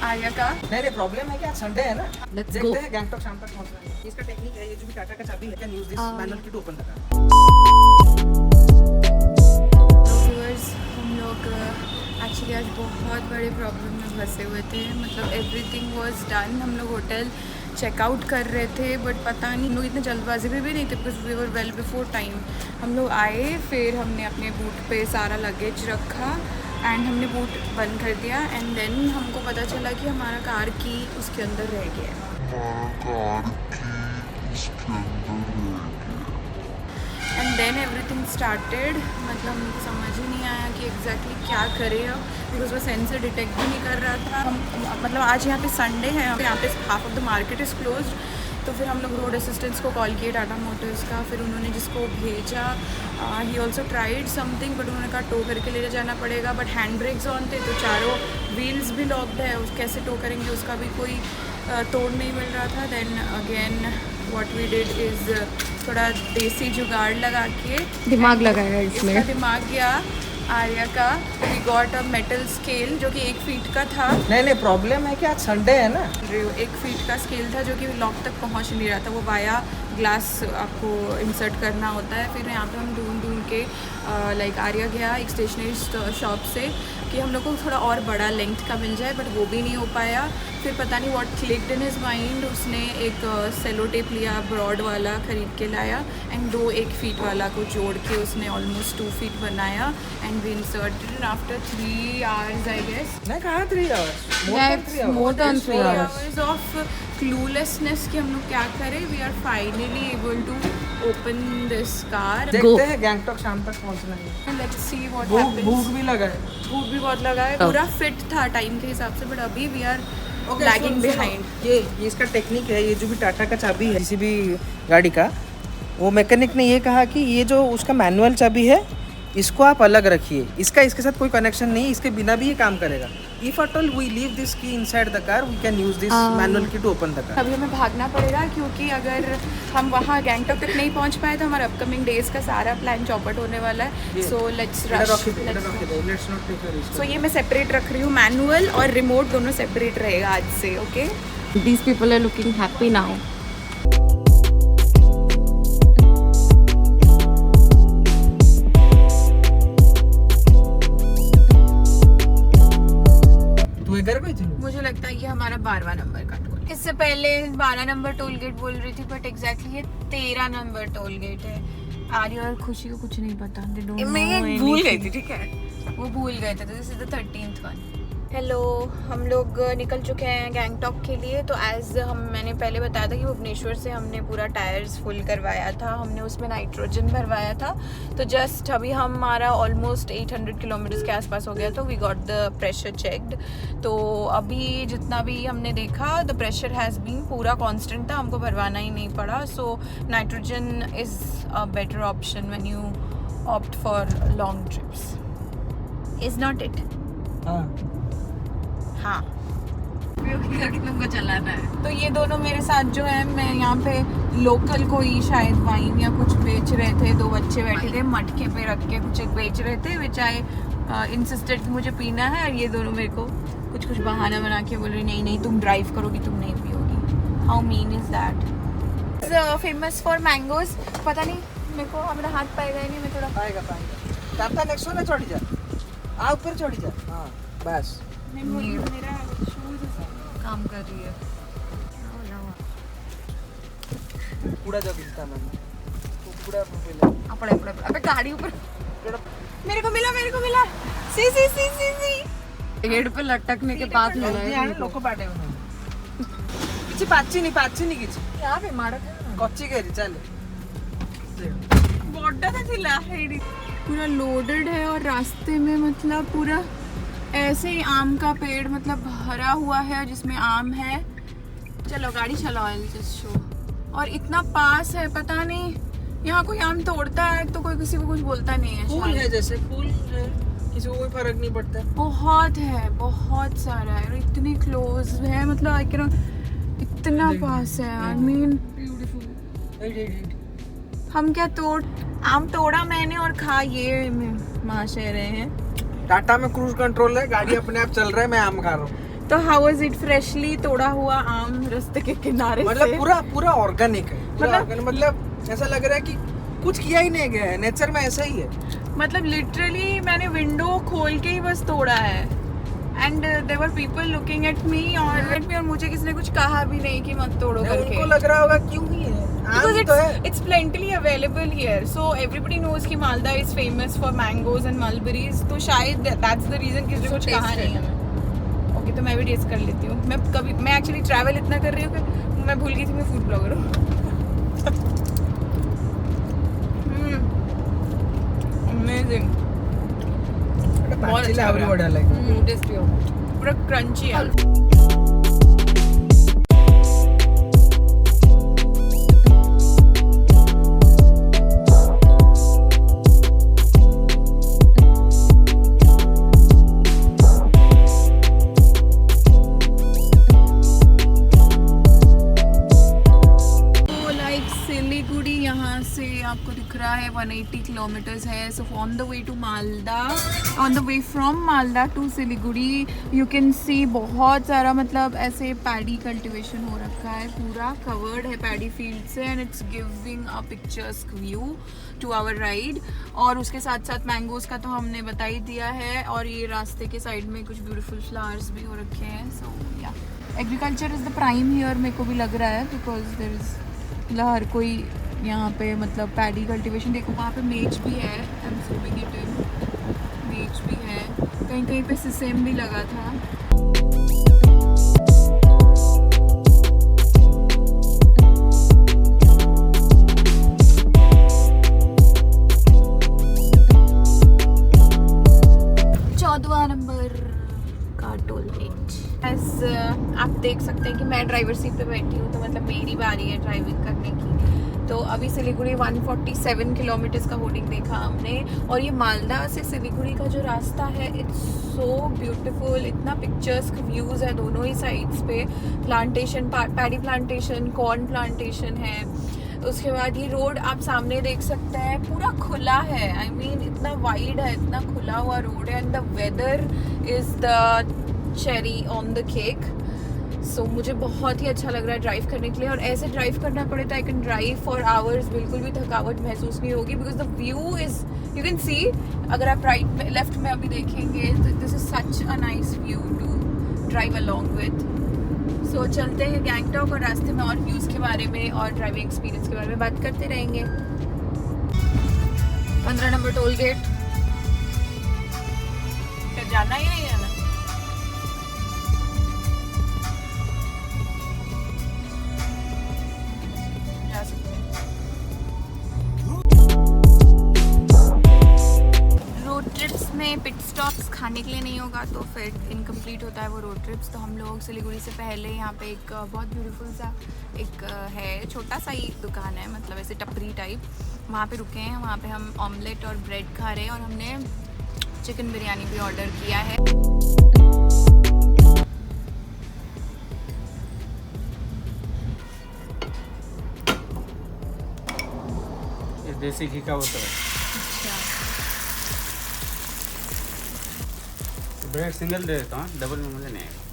आर्या का नहीं प्रॉब्लम है क्या, संडे है ना। Let's देखते go. हैं गैंगटॉक शाम तक पहुंच रहे हैं। इसका टेक्निक है, ये जो भी टाटा का चाबी है, can use this manual key to open the car. Viewers, हम लोग एक्चुअली आज बहुत बड़े प्रॉब्लम में फंसे हुए थे। मतलब एवरीथिंग वाज डन, हम लोग होटल चेकआउट कर रहे थे, बट पता नहीं, हम लोग इतने जल्दबाजी में भी नहीं थे because we were well before time. हम लोग आए, फिर हमने अपने बूट पे सारा लगेज रखा एंड हमने बूट बंद कर दिया एंड देन हमको पता चला कि हमारा कार की उसके अंदर रह गया है। And then everything started. मतलब हमको समझ ही नहीं आया कि एग्जैक्टली क्या करें अब, बिकॉज वो सेंसर डिटेक्ट भी नहीं कर रहा था। हम मतलब आज यहाँ पे संडे है, यहाँ पे half of the market is closed. तो फिर हम लोग रोड असिस्टेंट्स को कॉल किए, टाटा मोटर्स का। फिर उन्होंने जिसको भेजा, he also tried something, but उन्होंने कहा टो करके ले जाना पड़ेगा। बट हैंड ब्रेक्स ऑन थे, तो चारों व्हील्स भी लॉक्ड है, उस कैसे टो करेंगे, उसका भी कोई तोड़ नहीं मिल रहा था। Then again what we did is थोड़ा देसी जुगाड़ लगा के दिमाग लगाया इसमें। इसका दिमाग गया आर्या का। We got a metal scale जो कि 1 फीट का था। नहीं प्रॉब्लम है क्या, संडे है ना। 1 फीट का स्केल था जो कि लॉक तक पहुंच नहीं रहा था, वो वाया ग्लास आपको इंसर्ट करना होता है। फिर यहाँ पे हम ढूंढ के लाइक आर्या गया एक स्टेशनरी शॉप से कि हम लोग को थोड़ा और बड़ा लेंथ का मिल जाए, बट वो भी नहीं हो पाया। फिर पता नहीं what clicked in his mind, उसने एक सेलो टेप लिया, ब्रॉड वाला खरीद के लाया एंड 2 1 फीट वाला को जोड़ के उसने ऑलमोस्ट 2 फीट बनाया and we inserted after 3 hours I guess. मैं कहा 3 hours, more than 3 hours. hours of cluelessness कि हम लोग क्या करें। We are finally able to open this car. देखते हैं गैंगटॉक शाम तक पहुंच रहे हैं। लेट्स सी व्हाट भूख हैपेंस। भी लगा है। भूख भी बहुत लगा है, पूरा फिट था टाइम के हिसाब से, बट अभी वी आर लैगिंग बिहाइंड। ये इसका टेक्निक है, ये जो भी टाटा का चाबी है किसी भी गाड़ी का, वो मैकेनिक ने ये कहा कि ये जो उसका मैनुअल चाबी है, इसको आप अलग रखिए, इसका इसके साथ कोई कनेक्शन नहीं, इसके बिना भी ये काम करेगा। If at all we leave this key inside the car, we can use this manual key to open the car. अभी हमें भागना पड़ेगा क्योंकि अगर हम वहाँ गैंगटॉक तक नहीं पहुँच पाए तो हमारा अपकमिंग डेज का सारा प्लान चौपट होने वाला है। So let's rush. Let's not take a risk. So ये मैं सेपरेट रख रही हूँ, मैनुअल और रिमोट दोनों सेपरेट रहेगा आज से। Okay, These people are looking happy now. तू घर पे थी? मुझे लगता है ये हमारा 12वां नंबर का टोल। इससे पहले 12 नंबर टोल गेट बोल रही थी, बट एग्जैक्टली ये 13 नंबर टोल गेट है। आर्या और खुशी को कुछ नहीं पता। मैं भूल गई थी, ठीक है, वो भूल गए थे। तो this is the 13th one. Hello, हम लोग निकल चुके हैं गैंगटॉक के लिए। तो मैंने पहले बताया था कि भुवनेश्वर से हमने पूरा टायर्स फुल करवाया था, हमने उसमें नाइट्रोजन भरवाया था। तो जस्ट अभी हमारा ऑलमोस्ट 800 किलोमीटर्स के आसपास हो गया, तो we got the pressure checked. तो अभी जितना भी हमने देखा, द प्रेशर हैज़ बीन पूरा कांस्टेंट था, हमको भरवाना ही नहीं पड़ा। So nitrogen is a better option when you opt for long trips, is not it? हाँ, तुमको चलाना है। तो ये दोनों मेरे साथ जो है, मैं यहाँ पे लोकल कोई शायद वाइन या कुछ बेच रहे थे। 2 बच्चे बैठे थे मटके पे रख के कुछ बेच रहे थे, विच आई इंसिस्टेड कि मुझे पीना है। और ये दोनों मेरे को कुछ बहाना बना के बोल रहे नहीं तुम ड्राइव करोगी, तुम नहीं पियोगी। How mean is that? Famous for mangoes. पता नहीं, मेरे को मेरा हाथ पाएगा ही नहीं, मैं थोड़ा पाएगा। टाटा नेक्सो में चढ़ी जा, आ ऊपर चढ़ी जा। हाँ बस, मेरा शूज काम कर रही है। कूड़ा जब मिलता मैंने तो कूड़ा मिला। अपड़े अबे गाड़ी ऊपर मेरे को मिला। सी गेट पे लटकने के बाद मिला है। लोको पाटे किसी पाची नहीं किसी यहाँ पे मारा था। कच्ची गई चल बॉर्डर था थिला हेडी पूरा लोडेड है। और रास्ते में मतलब पूरा ऐसे ही आम का पेड़ मतलब भरा हुआ है जिसमें आम है। चलो गाड़ी चलाओ, जस्ट शो। और इतना पास है, पता नहीं यहाँ कोई आम तोड़ता है तो कोई किसी को कुछ बोलता नहीं है। फूल है, जैसे फूल है, किसी को कोई फर्क नहीं पड़ता। बहुत है, बहुत सारा है और इतनी क्लोज है, मतलब इतना पास है। आई मीन हम क्या आम तोड़ा मैंने और खा ये माशे रहे हैं। टाटा में क्रूज कंट्रोल है, गाड़ी अपने आप चल रहा है, मैं आम खा रहा हूँ। तो हाउ वाज इट? फ्रेशली तोड़ा हुआ आम रास्ते के किनारे मतलब से? पूरा पूरा ऑर्गेनिक है, पूरा मतलब- organic, मतलब ऐसा लग रहा है कि कुछ किया ही नहीं गया है, नेचर में ऐसा ही है। मतलब लिटरली मैंने विंडो खोल के ही बस तोड़ा है and there were people looking at me और मुझे किसी ने कुछ कहा भी नहीं कि मत तोड़ो करके। उनको लग रहा होगा क्यों ही है, Because आम तो है। it's plentifully available here, so everybody knows कि Malda is famous for mangoes and mulberries, तो शायद that's the reason किसी ने कुछ कहा नहीं हमें। ओके, तो मैं भी टेस्ट कर लेती हूँ। मैं एक्चुअली ट्रैवल इतना कर रही हूँ कि मैं भूल गई थी मैं फूड ब्लॉगर हूँ। अमेजिंग, बहुत चिल्ला अच्छा लग रहा है। बड़ा लगा। टेस्टी हो पूरा क्रंची है। सिलीगुड़ी यहाँ से आपको दिख रहा है 180 किलोमीटर्स है। So on the way to Malda, on the way from Malda to Siliguri you can see बहुत सारा मतलब ऐसे पैडी कल्टीवेशन हो रखा है, पूरा कवर्ड है पैडी फील्ड से and it's giving a picturesque view to our ride. और उसके साथ साथ मैंगोज का तो हमने बता ही दिया है और ये रास्ते के साइड में कुछ ब्यूटीफुल फ्लावर्स भी हो रखे हैं। सो या agriculture is the prime here, मेरे को भी लग रहा है, बिकॉज देयर इज़ मतलब हर कोई यहाँ पे मतलब पैडी कल्टीवेशन। देखो वहाँ पे मेज भी है, I am zooming it in, मेज भी है, कहीं कहीं पे सिसेम भी लगा था। Toll gate. आप देख सकते हैं कि मैं ड्राइवर सीट पे बैठी हूँ, तो मतलब मेरी बारी है ड्राइविंग करने की। तो अभी सिलीगुड़ी 147 किलोमीटर्स का होर्डिंग देखा हमने, और ये मालदा से सिलीगुड़ी का जो रास्ता है इट्स सो ब्यूटीफुल, इतना पिक्चर्स व्यूज़ है दोनों ही साइड्स पे। Plantation, paddy plantation, corn plantation है। उसके बाद ये रोड आप सामने देख सकते हैं पूरा खुला है, आई मीन इतना वाइड है, इतना खुला हुआ रोड है। And the weather is the cherry on the cake. So मुझे बहुत ही अच्छा लग रहा है ड्राइव करने के लिए, और ऐसे ड्राइव करना पड़े तो I can drive for hours, बिल्कुल भी थकावट महसूस नहीं होगी, because the view is you can see. अगर आप राइट में लेफ्ट में अभी देखेंगे तो this is such a nice view to drive along with. So चलते हैं गैंगटॉक, और रास्ते में और व्यूज़ के बारे में और ड्राइविंग एक्सपीरियंस के बारे में बात करते रहेंगे। 15 नंबर टोल गेट, क्या जाना ही नहीं है ना? जा सकते हैं। रोड ट्रिप्स में पिट स्टॉप्स खाने के लिए नहीं होगा तो फिर इनकम्प्लीट होता है वो रोड ट्रिप्स। तो हम लोग सिलीगुड़ी से पहले यहाँ पे एक बहुत ब्यूटीफुल सा एक है, छोटा सा ही दुकान है, मतलब ऐसे टपरी टाइप, वहाँ पे रुके हैं। वहाँ पे हम ऑमलेट और ब्रेड खा रहे हैं, और हमने चिकन बिरयानी भी ऑर्डर किया है। ये देसी घी का होता है। ब्रेड सिंगल दे देता हूँ, डबल में मुझे नहीं आएगा।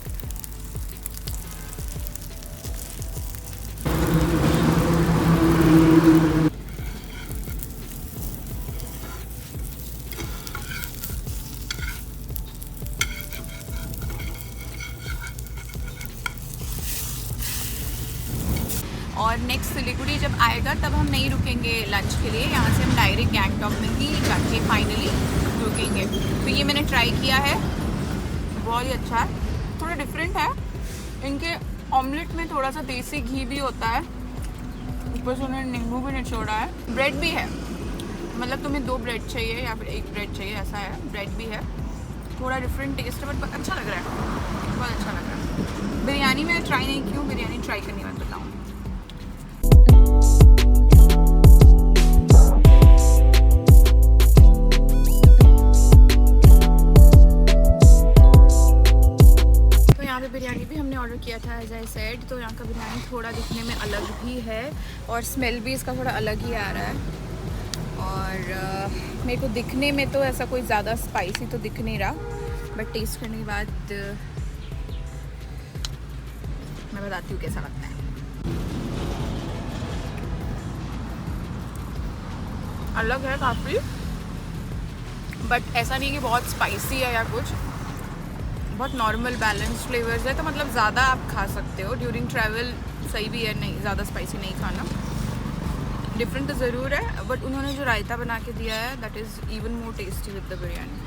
और नेक्स्ट सिलीगुड़ी जब आएगा तब हम नहीं रुकेंगे लंच के लिए, यहाँ से हम डायरेक्ट गैंगटॉक में ही जाके फाइनली रुकेंगे। तो ये मैंने ट्राई किया है, बहुत ही अच्छा है, थोड़ा डिफरेंट है। इनके ऑमलेट में थोड़ा सा देसी घी भी होता है, ऊपर से उन्होंने नींबू भी निचोड़ा है। ब्रेड भी है, मतलब तुम्हें 2 ब्रेड चाहिए या फिर 1 ब्रेड चाहिए, ऐसा है। ब्रेड भी है, थोड़ा डिफरेंट टेस्ट है, बट अच्छा लग रहा है, बहुत अच्छा लग रहा है। बिरयानी मैंने ट्राई नहीं की हूँ, बिरयानी ट्राई करनी मैं बताऊँ। बिरयानी भी हमने ऑर्डर किया था एज आई सेड। तो यहाँ का बिरयानी थोड़ा दिखने में अलग भी है, और स्मेल भी इसका थोड़ा अलग ही आ रहा है। और मेरे को दिखने में तो ऐसा कोई ज़्यादा स्पाइसी तो दिख नहीं रहा, बट टेस्ट करने के बाद मैं बताती हूँ कैसा लगता है। अलग है काफ़ी, बट ऐसा नहीं कि बहुत स्पाइसी है या कुछ, बहुत नॉर्मल बैलेंस फ्लेवर्स है। तो मतलब ज़्यादा आप खा सकते हो ड्यूरिंग ट्रैवल, सही भी है, नहीं ज़्यादा स्पाइसी नहीं खाना। डिफरेंट तो ज़रूर है, बट उन्होंने जो रायता बना के दिया है that is even more tasty with the biryani.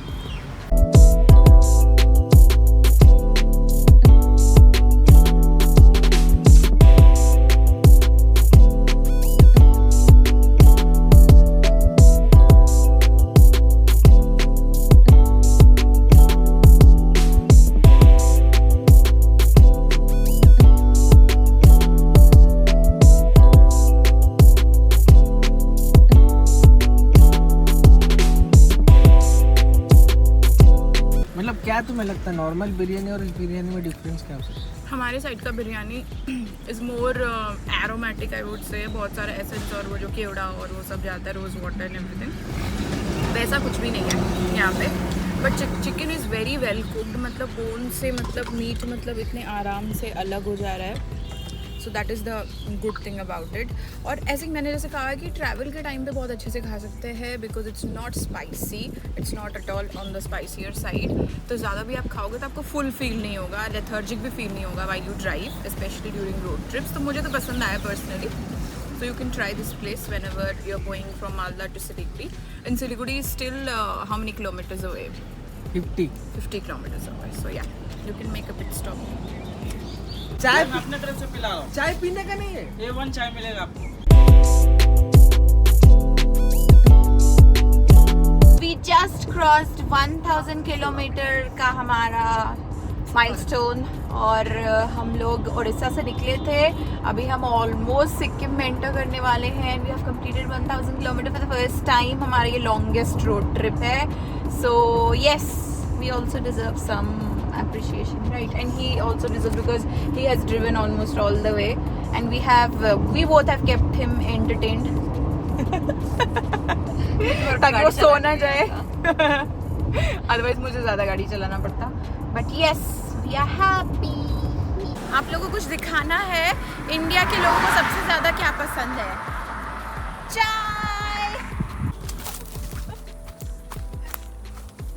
मतलब क्या तुम्हें लगता है नॉर्मल बिरयानी और इस बिरयानी में डिफरेंस क्या हो सकता है? हमारे साइड का biryani is more aromatic I would say, बहुत सारे एसेंस और वो जो केवड़ा और वो सब जाता है, रोज़ वाटर एंड एवरीथिंग। वैसा कुछ भी नहीं है यहाँ पे, but chicken is very well cooked, मतलब बोन से मतलब मीट मतलब इतने आराम से अलग हो जा रहा है। So that is the good thing about it. और ऐसे मैंने जैसे कहा कि ट्रैवल के टाइम पे बहुत अच्छे से खा सकते हैं, because it's not spicy, it's not at all on the spicier side. तो ज़्यादा भी आप खाओगे तो आपको फुल फील नहीं होगा, लेथर्जिक भी फील नहीं होगा while you drive, specially during road trips. तो मुझे तो पसंद आया personally. So you can try this place whenever you're going from Malda to Siliguri. And Siliguri is still how many kilometers away? 50 kilometers away. So yeah, you can make a pit stop. चाय मैं अपने तरफ से पिला रहा हूँ। चाय पीने का नहीं है? A1 चाय मिलेगा आपको। We just crossed 1000 kilometer का हमारा माइलस्टोन, और हम लोग उड़ीसा से निकले थे। अभी हम ऑलमोस्ट सिक्किम में एंटर करने वाले हैं। We have completed 1000 kilometre for the first time. हमारा ये लॉन्गेस्ट रोड ट्रिप है। So yes, we also deserve some appreciation, right? And he also deserves, because he has driven almost all the way, and we both have kept him entertained ताकि वो सो ना जाए otherwise मुझे ज़्यादा गाड़ी चलाना पड़ता। But yes, we are happy. आप लोगों को कुछ दिखाना है, इंडिया के लोगों को सबसे ज़्यादा क्या पसंद है? चाय।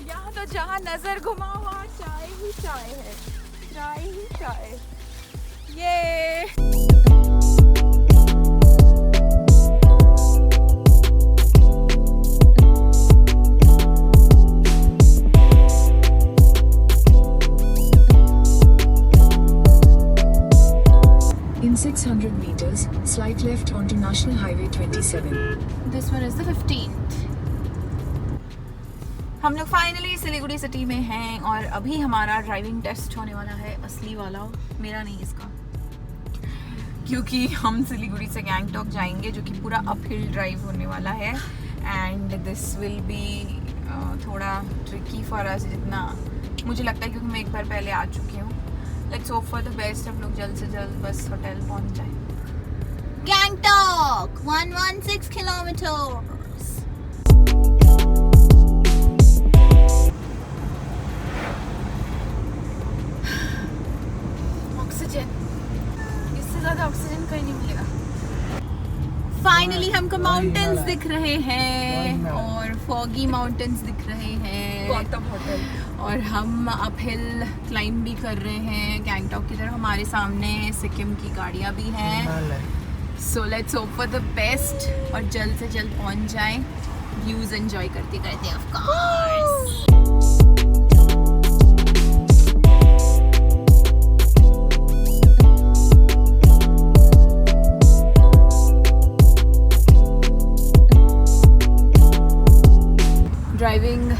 यहाँ तो जहाँ नज़र घुमाओ वहाँ चाय ही चाय है, चाय ही चाय। ये In 600 meters, slide left onto National Highway 27. This one is the 15th. हम लोग फाइनली सिलीगुड़ी सिटी में हैं, और अभी हमारा ड्राइविंग टेस्ट होने वाला है, असली वाला, मेरा नहीं इसका, क्योंकि हम सिलीगुड़ी से गैंगटॉक जाएंगे, जो कि पूरा अपहिल ड्राइव होने वाला है। एंड दिस विल बी थोड़ा ट्रिकी फॉर अस, जितना मुझे लगता है, क्योंकि मैं एक बार पहले आ चुकी हूँ। Let's hope for the best, हम लोग जल्द से जल्द बस होटल पहुँच जाए। गैंगटॉक 116 किलोमीटर्स। ऑक्सीजन, इससे ज़्यादा ऑक्सीजन कहीं नहीं मिलेगा। फाइनली हमको माउंटेन्स दिख रहे हैं, और फॉगी माउंटेन्स दिख रहे हैं, गौतम होटल, और हम अपहिल क्लाइंब भी कर रहे हैं गैंगटॉक की तरफ। हमारे सामने सिक्किम की गाड़ियाँ भी हैं। So let's hope for the best, और जल्द से जल्द पहुँच जाएं, व्यूज़ एंजॉय करते करते ऑफ कोर्स। ड्राइविंग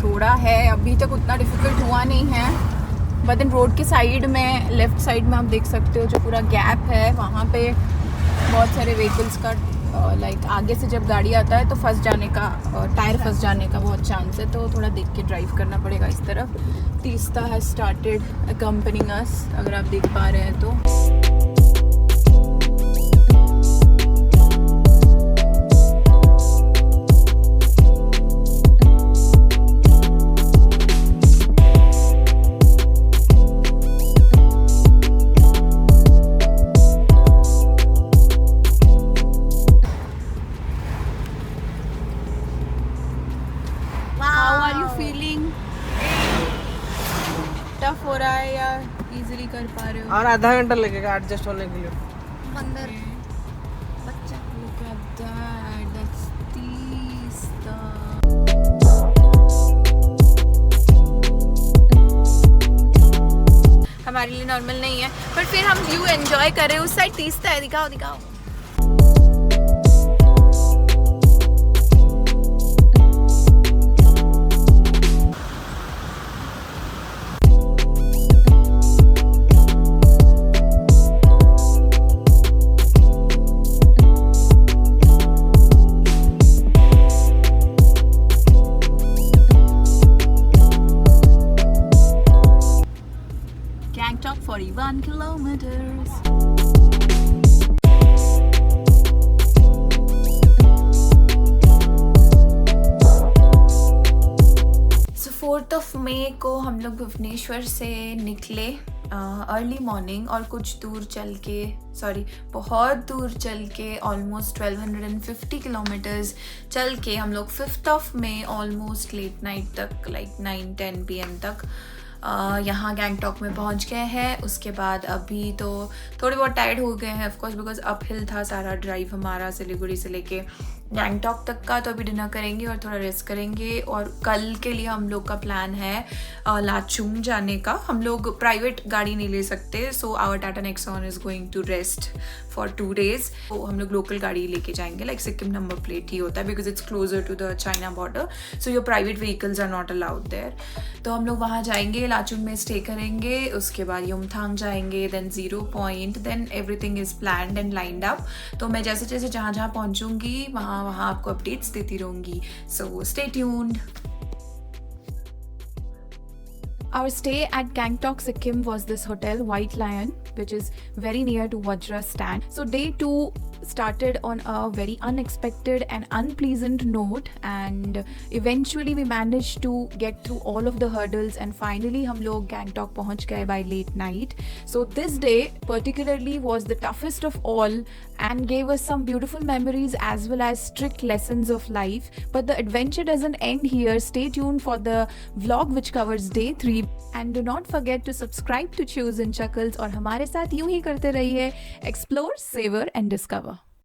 थोड़ा है, अभी तक उतना डिफिकल्ट हुआ नहीं है, बट देन रोड के साइड में, लेफ्ट साइड में आप देख सकते हो जो पूरा गैप है, वहाँ पे बहुत सारे व्हीकल्स का लाइक आगे से जब गाड़ी आता है तो फंस जाने का, टायर फंस जाने का बहुत चांस है। तो थोड़ा देख के ड्राइव करना पड़ेगा इस तरफ। तीस्ता हैज स्टार्टेड अकम्पनिंग अस, अगर आप देख पा रहे हैं तो। Are you feeling? टफ हो रहा है या इजीली कर पा रहे हो? और आधा घंटा लगेगा एडजस्ट होने के लिए। मंदिर Look at that. That's Teesta. हमारे लिए नॉर्मल नहीं है, पर फिर हम व्यू एंजॉय कर रहे हैं। उस साइड तीस्ता है, दिखाओ दिखाओ। Gangtok 41 kilometers. So 4th of May को हम लोग भुवनेश्वर से निकले अर्ली मॉर्निंग, और कुछ दूर चल के, बहुत दूर चल के, ऑलमोस्ट 1250 किलोमीटर्स चल के हम लोग 5th of May almost late night तक, लाइक 9-10 PM तक यहाँ गैंगटॉक में पहुँच गए हैं। उसके बाद अभी तो थोड़े बहुत टायर्ड हो गए हैं ऑफकोर्स, बिकॉज अपहिल था सारा ड्राइव हमारा सिलीगुड़ी से लेके गैंगटॉक तक का। तो अभी डिनर करेंगे और थोड़ा रेस्ट करेंगे, और कल के लिए हम लोग का प्लान है लाचुंग जाने का। हम लोग प्राइवेट गाड़ी नहीं ले सकते, so our Tata Nexon is going to rest for 2 days। तो हम लोग लोकल गाड़ी लेके जाएंगे, लाइक सिक्किम नंबर प्लेट ही होता है, because it's closer to the China border, so your private vehicles are not allowed there. तो हम लोग वहाँ जाएंगे, लाचुंग में स्टे करेंगे, उसके बाद युमथांग जाएंगे, then 0 Point, then everything is planned and lined up. तो मैं जैसे जैसे जहाँ पहुँचूंगी वहाँ आपको अपडेट्स देती रहूँगी, so stay tuned. Our stay at Gangtok, Sikkim was this hotel, White Lion, which is very near to Vajra Stand. So day 2 started on a very unexpected and unpleasant note, and eventually we managed to get through all of the hurdles, and finally हम लोग Gangtok पहुँच गए by late night. So this day particularly was the toughest of all and gave us some beautiful memories as well as strict lessons of life. But the adventure doesn't end here. Stay tuned for the vlog which covers day 3. And do not forget to subscribe to Choose and Chuckles, और हमारे साथ यूं ही करते रहिए, explore, savor and discover.